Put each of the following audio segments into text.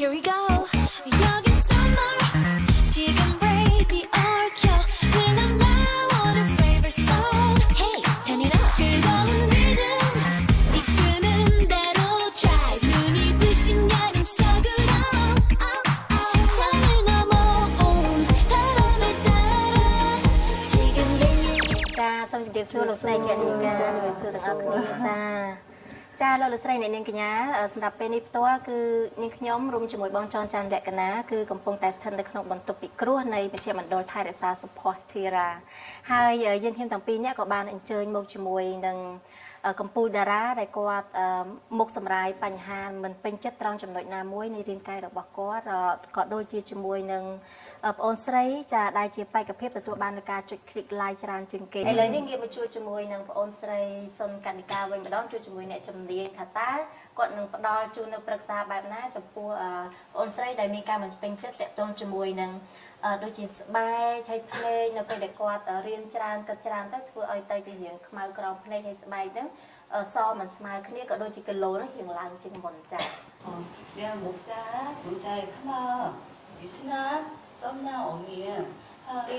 Here we go. 여기 summer. 지금 radio 켜. 흘러 나오는 favorite song. Hey, turn it up. 뜨거운 rhythm. 이끄는 대로 drive. 눈이 부신 여름 속으로. 창을 넘어온 바람을 따라. 지금 자,សូមជម្រាបសួរលោកស្រីកញ្ញាជម្រាបសួរទាំងអស់គ្នាចាលោកស្រីអ្នកនាងកញ្ញាសម្រាប់ពេលនេះផ្ទាល់គឺនាងខ្ញុំរួមជាមួយបងចនច័ន្ទលក្ខណាគឺកំពុងតែស្ថិតនៅក្នុងបន្ទប់ពិគ្រោះនៃមជ្ឈមណ្ឌលថែរក្សាសុភ័ក្រធីរាហើយយើងខ្ញុំទាំងពីរនាក់ក៏បានអញ្ជើញមកជាមួយនឹងកម្ពុជាតារាដែលគាត់មុខសម្រាយបញ្ហាមិនពេញចិត្តត្រង់ចំណុចណាមួយនៃរាងកាយរបស់គាត់ក៏ដូចជាជាមួយនឹងប្អូនស្រីចាដែលជាបេក្ខភាពទទួលបាននូវការចុច click like ច្រើនជាងគេឥឡូវនេះងាកមកជួបជាមួយនឹងប្អូនស្រីសុនកនិកាវិញម្ដងជួបជាមួយអ្នកជំនាញថាតើគាត់នឹងផ្ដល់ជូននូវប្រឹក្សាបែបណាចំពោះប្អូនស្រីដែលមានការមិនពេញចិត្តតាក់ទងជាមួយនឹងដូចជាស្បែកហើយភ្នែកនៅពេលដែលគាត់រៀនច្រើនគិតច្រើនទៅធ្វើឲ្យទៅជារៀងខ្មៅក្រោមភ្នែកហើយស្បែកហ្នឹងសមិនស្មើគ្នាក៏ដូចជាគីឡូហ្នឹងរៀងឡើងជាងមុនចា៎ 내가 목사 문자에 크나 이스나 썸나 어미은 하에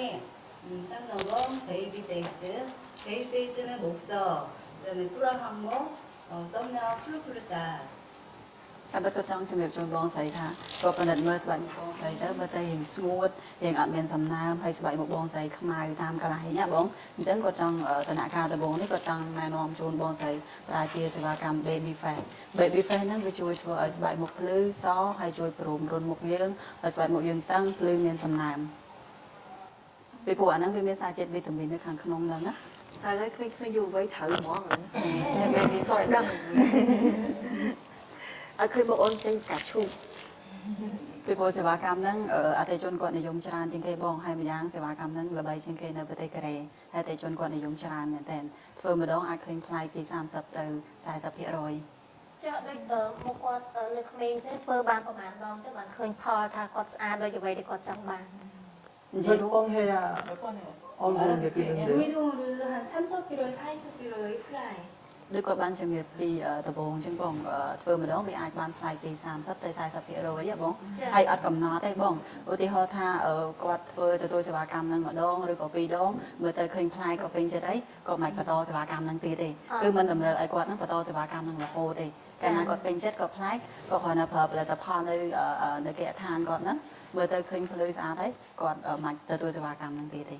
쌍너거 베이비 페이스 베이비 페이스는 목서 그다음에 뿌랑 항목 썸나 플루플루자 តែបើគាត់ចង់ជំរាបជូនបងស្រីថាគាត់ប្រណិតមើលស្បែកមុខបងស្រីទៅបើតែរៀងស្ងួតរៀងអត់មានសំណើមហើយស្បែកមុខបងស្រីខ្មៅតាមកន្លែងណាបងអញ្ចឹងគាត់ចង់ដំណាក់កាលដំបូងនេះគាត់ចង់ណែនាំជូនបងស្រីប្រើជាសេវាកម្ម Baby Face Baby Face ហ្នឹងវាជួយធ្វើឲ្យស្បែកមុខភ្លឺសហើយជួយព្រមរុនមុខយើងឲ្យស្បែកមុខយើងតឹងភ្លឺមានសំណើមពីព្រោះអាហ្នឹងវាមានសារជាតិវីតាមីននៅខាងក្នុងហ្នឹងណាតែឡើយឃើញយូរវ័យត្រូវហ្មងហ្នឹង Baby Face ដឹងឲ្យឃើញបងអូនចេញកាឈូក ពីព្រោះសេវាកម្មហ្នឹងអតិថិជនគាត់និយមច្រើនជាងគេបងហើយម្យ៉ាងសេវាកម្មហ្នឹងល្បីជាងគេនៅប្រទេសកូរ៉េហើយអតិថិជនគាត់និយមច្រើនមែនទែនធ្វើម្ដងអាចឃើញថ្លៃពី30ទៅ40% ចាដូចមុខគាត់នៅក្មេងចឹងធ្វើបានប្រហែលដងទៅបានឃើញផលថាគាត់ស្អាតដូចអ្វីដែលគាត់ចង់បាន 몇 번 해야 얼굴은 예쁘는데 무이동으로 한 3-4kg, 4-5kg의 플라이 ដូចគាត់បានជំរាបពីដំបូងចឹងបងធ្វើម្ដងវាអាចបានថ្លៃពី30ទៅ40%ហ៎បងហើយអត់កំណត់ទេបងឧទាហរណ៍ថាគាត់ធ្វើទទួលសេវាកម្មហ្នឹងម្ដងឬក៏ពីរដងមើលទៅឃើញថ្លៃក៏ពេញចិត្តអីក៏មិនបន្តសេវាកម្មហ្នឹងទៀតទេគឺមិនតម្រូវឲ្យគាត់ហ្នឹងបន្តសេវាកម្មហ្នឹងរហូតទេចា៎ណាគាត់ពេញចិត្តក៏ប្លែកក៏គ្រាន់តែប្រើផលិតផលនៅគេដ្ឋានគាត់ហ្នឹងមើលទៅឃើញភ្លឺស្អាតហើយគាត់មិនទទួលសេវាកម្មហ្នឹងទៀតទេ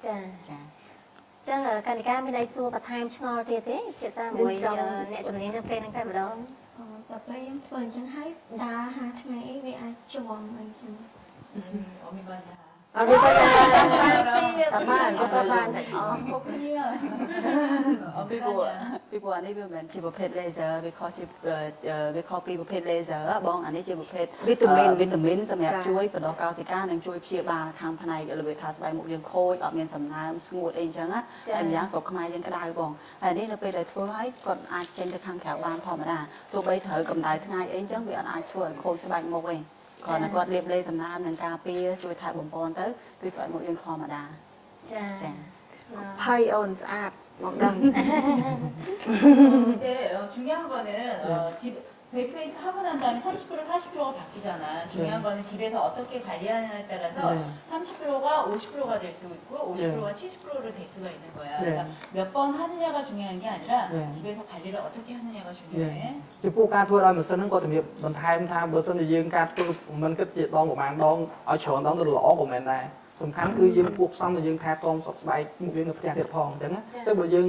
ចា៎ ចា៎ ចឹងកនិកាមានន័យសួរបន្ថែមឆ្ងល់ទៀតទេភាសាមួយអ្នកជំនាញនៅពេលហ្នឹងតែម្ដង ដល់ពេលយើងធ្វើអញ្ចឹងហើយដើរហាថ្ងៃអីវាអាចជាប់អីចឹង 어미바자 아 다만 사반 그렇군요 ពីព្រោះអានេះវាមិនមែនជាប្រភេទ laser វាខុសជាវាខុសពីប្រភេទ laser បងអានេះជាប្រភេទវីតាមីនសម្រាប់ជួយបណ្ដុះកោសិកានិងជួយព្យាបាលខាងផ្នែករបៀបថាស្បែកមុខយើងខូចអត់មានសំណើមស្ងួតអីចឹងណាហើយម្យ៉ាងស្រុកខ្មែរយើងក្តៅបងហើយនេះនៅពេលដែលធ្វើឲ្យគាត់អាចចេញទៅខាងក្រៅបានធម្មតាទោះបីត្រូវកម្ដៅថ្ងៃអីចឹងវាអត់អាចធ្វើឲ្យខូចស្បែកមុខទេគាត់គាត់លាបលេសំណើមនឹងការពារជួយថែបំពន់ទៅគឺស្បែកមុខយើងធម្មតា ចា៎ 파이 온 스앗 먹당 근데 중요한 거는 집 베이페이스 하고 난 다음에 30kg, 40kg가 바뀌잖아. 중요한 거는 집에서 어떻게 관리하느냐에 따라서 30kg가 50kg가 될 수 있고 50kg가 70kg로 될 수가 있는 거야. 그러니까 몇 번 하느냐가 중요한 게 아니라 집에서 관리를 어떻게 하느냐가 중요해. ចំពោះការធ្វើដោយម៉ាស៊ីនហ្នឹងក៏ជំរាបបន្ថែមថាបើសិនជាយើងការធ្វើមិនគិតជាដងប្រហែលដងឲ្យច្រើនដងទៅល្អក៏មិនដែរសំខាន់គឺយើងគួបផ្សំឲ្យយើងថែទាំសុខស្បែកមុខយើងនៅផ្ទះទៀតផងអញ្ចឹងណាតែបើយើង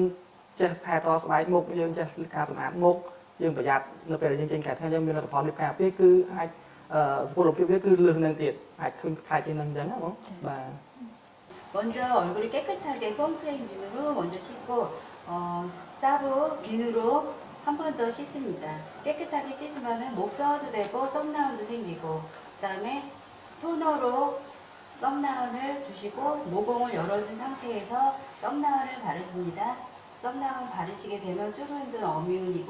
ចេះថែទាំស្បែកមុខយើងចេះការសម្អាតមុខយើងប្រយ័ត្ននៅពេលយើងចេញក្រៅថ្ងៃយើងមានលទ្ធផលលៀបការពារគឺអាចសុខភាពវាគឺលើសនឹងទៀតអាចឃើញផ្លែជាងនឹងអញ្ចឹងណាបងបាទ 먼저 얼굴을 깨끗하게 폼크레인으로 먼저 씻고 사부 비누로 한 번 더 씻습니다. 깨끗하게 씻으면 목서도 되고 썸나운도 생기고 그다음에 토너로 썸나운을 주시고 모공을 열어준 상태에서 썸나운을 바르십니다. 썸나운 바르시게 되면 쭈루인든 어미운이고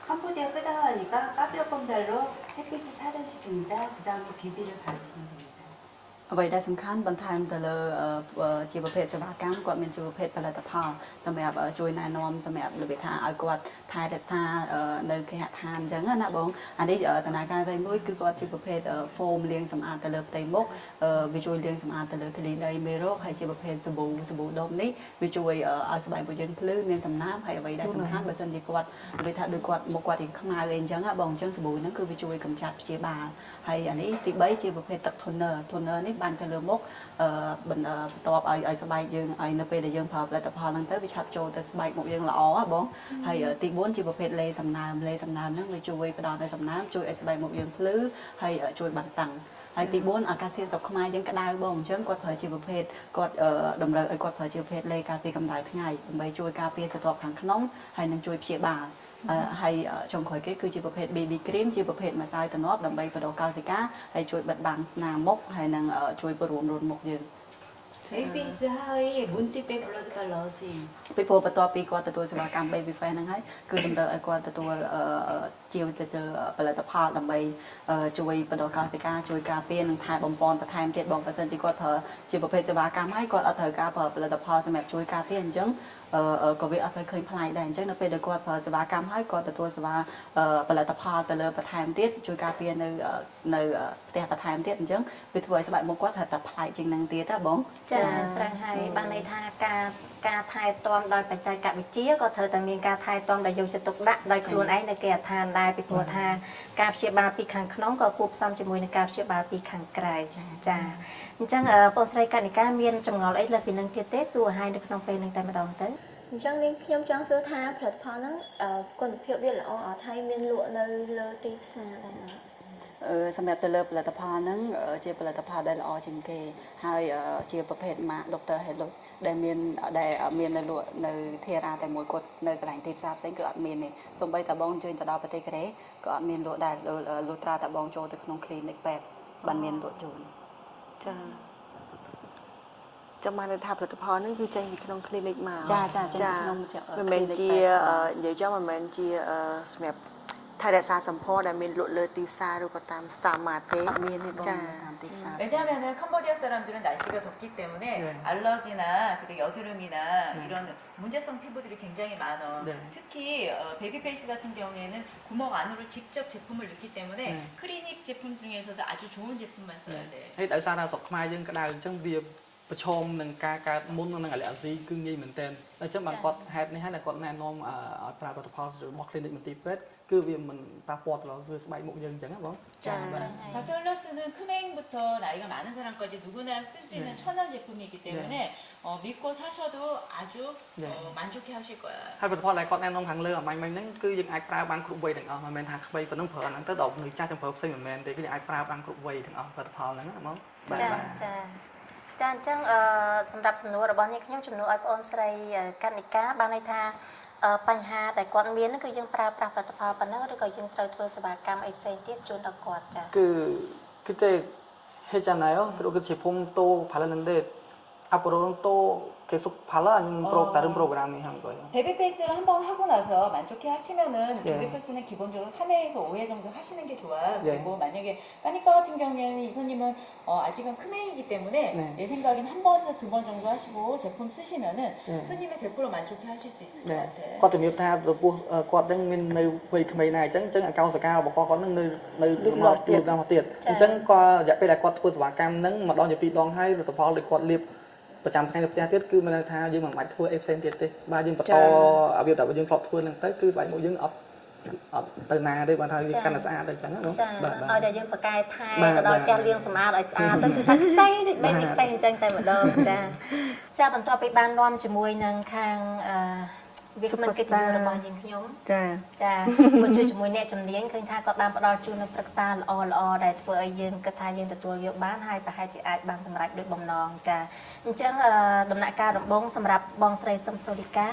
캄보디아 끄다하니까 까뼈 껌달로 햇빛을 차단시킵니다. 그 다음에 비비를 바르시면 됩니다. អ្វីដែលសំខាន់បន្ថែមទៅលើជាប្រភេទសេវាកម្មគាត់មានជាប្រភេទផលិតផលសម្រាប់ជួយណែនាំសម្រាប់របៀបថាឲ្យគាត់ថែរក្សានៅគេហដ្ឋានអញ្ចឹងណាបងអានេះដំណើរការទី1គឺគាត់ជាប្រភេទ foam លាងសម្អាតទៅលើផ្ទៃមុខវាជួយលាងសម្អាតទៅលើធូលីដីមេរោគហើយជាប្រភេទសាប៊ូដុំនេះវាជួយឲ្យស្បែករបស់យើងភ្លឺមានសំណើមហើយអ្វីដែលសំខាន់បើសិនជាគាត់និយាយថាដូចគាត់មុខគាត់រៀងខ្មៅអីអញ្ចឹងបងអញ្ចឹងសាប៊ូហ្នឹងគឺវាជួយកម្ចាត់ព្យាបាលហើយអានេះទី3ជាប្រភេទទឹក toner នេះបានទៅលើមុខបន្ទាប់ឲ្យស្បែកយើងឲ្យនៅពេលដែលយើងប្រើផលិតផលហ្នឹងទៅវាឆាប់ចូលទៅស្បែកមុខយើងល្អបងហើយទី4ជាប្រភេទលេសំណើមហ្នឹងវាជួយផ្ដល់នូវសំណើមជួយឲ្យស្បែកមុខយើងភ្លឺហើយជួយបន្តាំងហើយទី4អាកាសធាតុស្រុកខ្មែរយើងក្តៅបងអញ្ចឹងគាត់ប្រើជាប្រភេទគាត់តម្រូវឲ្យគាត់ប្រើជាប្រភេទលេការពារកម្ដៅថ្ងៃដើម្បីជួយការពារស្រទាប់ខាងក្នុងហើយនឹងជួយព្យាបាលហើយចុងក្រោយគេគឺជាប្រភេទ BB cream ជាប្រភេទម្សៅទំនាប់ដើម្បីបដូរកោសិកាហើយជួយបិទបាំងស្នាមមុខហើយនឹងជួយព្រមរុនមុខយើង 베이페이스 하의 문티백 블러드 컬러지. ពីព្រោះបន្ទាប់ពីគាត់ទទួលសេវាកម្ម Baby Face ហ្នឹងហើយគឺតម្រូវឲ្យគាត់ទទួលជាវទៅផលិតផលដើម្បីជួយបណ្ដុះកោសិកាជួយការពារនិងថែបំពន់បន្ថែមទៀតបងបើសិនជាគាត់ប្រើជាប្រភេទសេវាកម្មហើយគាត់អត់ត្រូវការប្រើផលិតផលសម្រាប់ជួយការពារអញ្ចឹងក៏វាអត់សូវឃើញប្លែកដែរអញ្ចឹងនៅពេលដែលគាត់ប្រើសេវាកម្មហើយគាត់ទទួលសេវាផលិតផលទៅលើបន្ថែមទៀតជួយការពារនៅផ្ទះបន្ថែមទៀតអញ្ចឹងវាធ្វើឲ្យស្បែកមុខគាត់ថាតែប្លែកជាងនឹងទៀតណាបង ចាត្រូវហើយបានន័យថាការថែទាំដោយបច្ចេកវិទ្យាក៏ត្រូវតែមានការថែទាំដោយយកចិត្តទុកដាក់ដោយខ្លួនឯងនៅគេដ្ឋានដែរពីព្រោះថាការព្យាបាលពីខាងក្នុងក៏គួបផ្សំជាមួយនឹងការព្យាបាលពីខាងក្រៅចាអញ្ចឹងបងស្រីកនិកាមានចម្ងល់អីលើពីនឹងទៀតទេសួរឲ្យនៅក្នុងពេលនឹងតែម្ដងទៅ អញ្ចឹងនាងខ្ញុំចង់សួរថាផលិតផលហ្នឹងគុណភាពវាល្អអត់ហើយមានលក់នៅលើទីផ្សារដែរ សម្រាប់ទៅលើផលិតផលហ្នឹងជាផលិតផលដែលល្អជាងគេហើយជាប្រភេទម៉ាក Dr. Hello ដែលមាននៅលក់នៅធារាតែមួយគាត់នៅកន្លែងទីផ្សារផ្សេងគឺអត់មានទេសូម្បីតែបងជួយទៅដល់ប្រទេសកូរ៉េក៏អត់មានលក់ដែរលុះត្រាតែបងចូលទៅក្នុង clinic ពេទ្យបានមានលក់ជូនចាចាំបានថាផលិតផលហ្នឹងគឺចេញពីក្នុង clinic មកចាចេញពីក្នុងមិនមែនជានិយាយចំមិនមែនជាសម្រាប់ ថែរក្សាសម្ផស្សដែលមានលក់លើទីផ្សារឬក៏តាម Star Mart ទេមានទេបងតាមទីផ្សារ 왜냐하면은 캄보디아 사람들은 날씨가 덥기 때문에 알러지나 여드름이나 이런 문제성 피부들이 굉장히 많아. 특히 베이비페이스 같은 경우에는 구멍 안으로 직접 제품을 넣기 때문에 클리닉 제품 중에서도 아주 좋은 제품만 써야 돼. ហើយដោយសារថាស្រុកខ្មែរយើងក្តៅអញ្ចឹងវាប្រឈមនឹងការកើតមុននឹងអាឡែស៊ីគឺងាយមែនទែនអញ្ចឹងបានគាត់ហេតុនេះហើយគាត់ណែនាំឲ្យប្រើផលិតផលរបស់ clinic មន្ទីរពេទ្យគឺវាមិនប៉ះពាល់ទៅលើស្បែកមុខយើងអញ្ចឹងណាបងចាបាទ 닥터일러스는 크메인부터 나이가 많은 사람까지 누구나 쓸 수 있는 천연 제품이기 때문에 믿고 사셔도 아주 만족해 하실 거야. ហើយផលិតផលដែលគាត់ណែនាំខាងលើអមាញ់មិញហ្នឹងគឺយើងអាចប្រើបានគ្រប់វ័យទាំងអស់មិនមែនថាក្មេងប៉ុណ្ណឹងប្រើហ្នឹងទៅដល់មនុស្សចាស់ទាំងប្រើផ្សេងមិនមែនទេគឺយើងអាចប្រើបានគ្រប់វ័យទាំងអស់ផលិតផលហ្នឹងណាបងបាទចាអញ្ចឹងសម្រាប់សំណួររបស់នេះខ្ញុំជំនួសឲ្យបងអូនស្រីកនិកាបានន័យថាបញ្ហាដែលគាត់មានគឺយើងប្រើប្រាស់ផលិតផលប៉ុណ្ណឹងឬក៏យើងត្រូវធ្វើសេវាកម្មអីផ្សេងទៀតជូនដល់គាត់ចា 그때 했잖아요. 그리고 그 제품 또 바르는데 앞으로는 또 계속 발라 아니면 다른 프로그램이 한 거예요? 베이비페이스를 한번 하고 나서 만족해 하시면은 베이비페이스는 기본적으로 3회에서 5회 정도 하시는 게 좋아요. 그리고 만약에 까니까 같은 경우에는 이 손님은 아직은 크메이기 때문에 내 생각엔 한 번에서 2번 정도 하시고 제품 쓰시면은 손님은 100% 만족해 하실 수 있을 것 같아. គាត់ជំរាបថាគាត់នឹងមាននៅវ័យក្មេងដែរអញ្ចឹងអកោសការបស់គាត់នឹងនៅមកទៀតអញ្ចឹងគាត់រយៈពេលដែលគាត់ធ្វើសេវាកម្មហ្នឹងម្ដងជាពីរដងហើយលទ្ធផលដែលគាត់លាបប្រចាំថ្ងៃនៅផ្ទះទៀតគឺមានន័យថាយើងមិនបាច់ធ្វើអីផ្សេងទៀតទេបាទយើងបន្តរបៀបដែលយើងធ្លាប់ធ្វើហ្នឹងទៅគឺស្បែកមុខយើងអត់ទៅណាទេបាទថាវាកាន់តែស្អាតទៅអញ្ចឹងណាបងបាទឲ្យតែយើងបកកែថែទៅដល់ផ្ទះលាងសម្អាតឲ្យស្អាតទៅគឺថាចៃដូចបែបនេះពេញអញ្ចឹងតែម្ដងចាបន្ទាប់ពីបាននាំជាមួយនឹងខាងវាមិនកិត្តិយសរបស់យើងខ្ញុំចាមកជួយជាមួយអ្នកជំនាញឃើញថាគាត់បានផ្ដល់ជូននូវប្រឹក្សាល្អដែលធ្វើឲ្យយើងគិតថាយើងទទួលយកបានហើយប្រហែលជាអាចបានសម្រេចដូចបំណងចាអញ្ចឹងដំណាក់កាលដំបូងសម្រាប់បងស្រីសឹមសូលីកា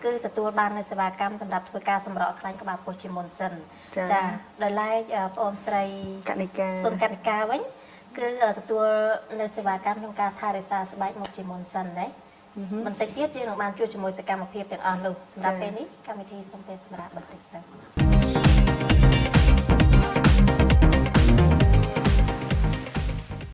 គឺទទួលបាននូវសេវាកម្មសម្រាប់ធ្វើការសម្រកខ្លាញ់ក្បាលពោះជាមុនសិនចាដោយឡែកបងអូនស្រីកនិកាសុនកនិកាវិញគឺទទួលនូវសេវាកម្មក្នុងការថែរក្សាស្បែកមុខជាមុនសិនណាបន្តិចទៀតយើងនឹងបានជួបជាមួយសកម្មភាពទាំងអស់នោះសម្រាប់ពេលនេះកម្មវិធីសូមពេលសម្រាប់បន្តិចសិន